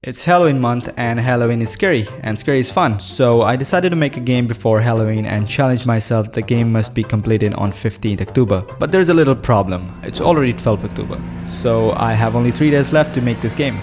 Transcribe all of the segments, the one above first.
It's Halloween month and Halloween is scary and scary is fun. So I decided to make a game before Halloween and challenge myself the game must be completed on 15th October. But there's a little problem. It's already 12th October. So I have only 3 days left to make this game.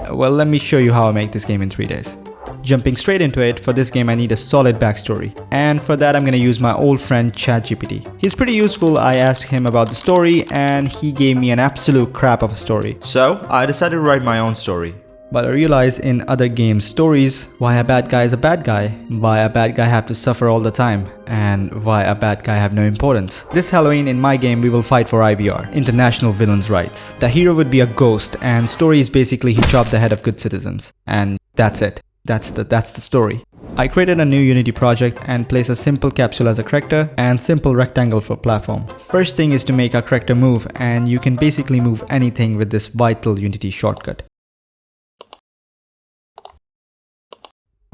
Well, let me show you how I make this game in 3 days. Jumping straight into it, for this game I need a solid backstory. And for that I'm gonna use my old friend ChatGPT. He's pretty useful. I asked him about the story and he gave me an absolute crap of a story. So I decided to write my own story. But I realized in other games stories, why a bad guy is a bad guy, why a bad guy have to suffer all the time, and why a bad guy have no importance. This Halloween in my game we will fight for IVR, International Villains' Rights. The hero would be a ghost and story is basically he chopped the head of good citizens. And that's it. That's the story. I created a new Unity project and placed a simple capsule as a character and simple rectangle for platform. First thing is to make a character move, and you can basically move anything with this vital Unity shortcut.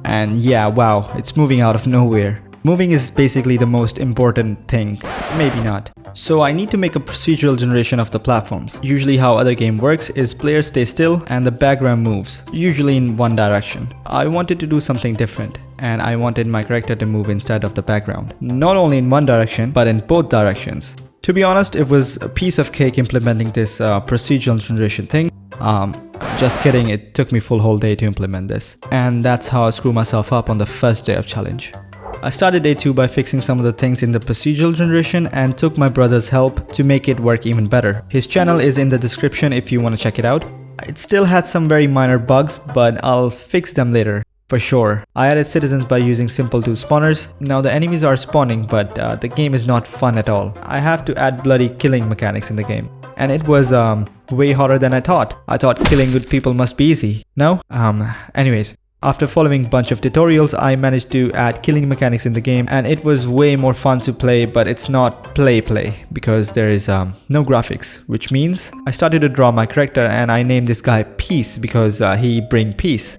And yeah, wow, it's moving out of nowhere. Moving is basically the most important thing. Maybe not. So I need to make a procedural generation of the platforms. Usually how other game works is players stay still and the background moves, usually in one direction. I wanted to do something different and I wanted my character to move instead of the background. Not only in one direction, but in both directions. To be honest, it was a piece of cake implementing this procedural generation thing. Just kidding, it took me full whole day to implement this. And that's how I screwed myself up on the first day of challenge. I started day 2 by fixing some of the things in the procedural generation and took my brother's help to make it work even better. His channel is in the description if you want to check it out. It still had some very minor bugs, but I'll fix them later. For sure. I added citizens by using simple 2 spawners. Now the enemies are spawning, but the game is not fun at all. I have to add bloody killing mechanics in the game. And it was way harder than I thought. I thought killing good people must be easy. No? Anyways. After following a bunch of tutorials, I managed to add killing mechanics in the game and it was way more fun to play, but it's not play because there is no graphics, which means I started to draw my character and I named this guy Peace because he bring peace.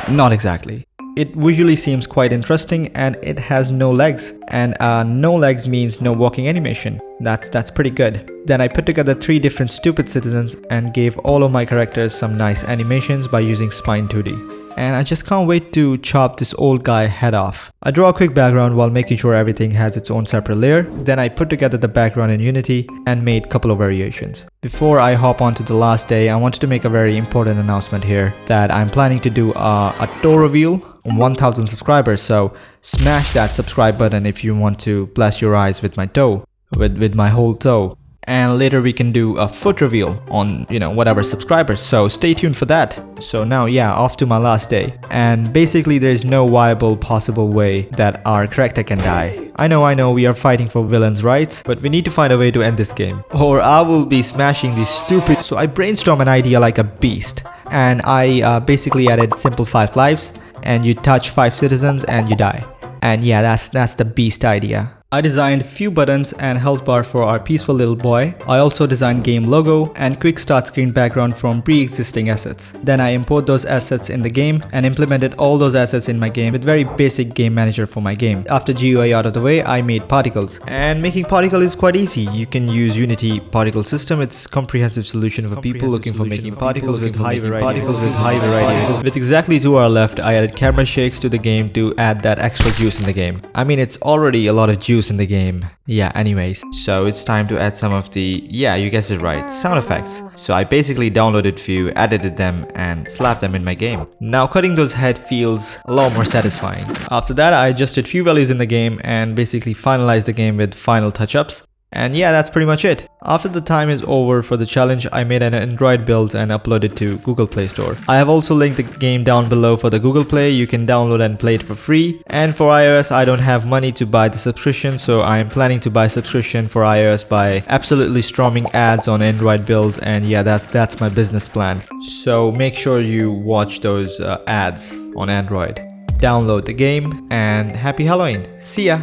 Not exactly. It visually seems quite interesting and it has no legs, and no legs means no walking animation. That's pretty good. Then I put together 3 different stupid citizens and gave all of my characters some nice animations by using Spine 2D. And I just can't wait to chop this old guy head off. I draw a quick background while making sure everything has its own separate layer. Then I put together the background in Unity and made a couple of variations. Before I hop on to the last day, I wanted to make a very important announcement here that I'm planning to do a toe reveal on 1000 subscribers. So smash that subscribe button if you want to bless your eyes with my toe, with my whole toe. And later we can do a foot reveal on, whatever subscribers. So stay tuned for that. So now, yeah, off to my last day. And basically there's no viable possible way that our character can die. I know we are fighting for villains' rights, but we need to find a way to end this game. Or I will be smashing these stupid... So I brainstormed an idea like a beast. And I basically added simple 5 lives. And you touch 5 citizens and you die. And yeah, that's the beast idea. I designed few buttons and health bar for our peaceful little boy. I also designed game logo and quick start screen background from pre-existing assets. Then I import those assets in the game and implemented all those assets in my game with very basic game manager for my game. After GUI out of the way, I made particles. And making particle is quite easy. You can use Unity particle system. It's a comprehensive solution for people looking for making particles with high variety. With exactly 2 hours left, I added camera shakes to the game to add that extra juice in the game. I mean, it's already a lot of juice in the game. Yeah, anyways, so it's time to add some of the, yeah, you guessed it right, sound effects. So I basically downloaded few, edited them and slapped them in my game. Now cutting those head feels a lot more satisfying. After that I adjusted few values in the game and basically finalized the game with final touch-ups. And yeah, that's pretty much it. After the time is over for the challenge, I made an Android build and uploaded to Google Play Store. I have also linked the game down below for the Google Play. You can download and play it for free. And for iOS, I don't have money to buy the subscription, so I am planning to buy subscription for iOS by absolutely storming ads on Android builds. And yeah, that's my business plan. So make sure you watch those ads on Android. Download the game and happy Halloween. See ya!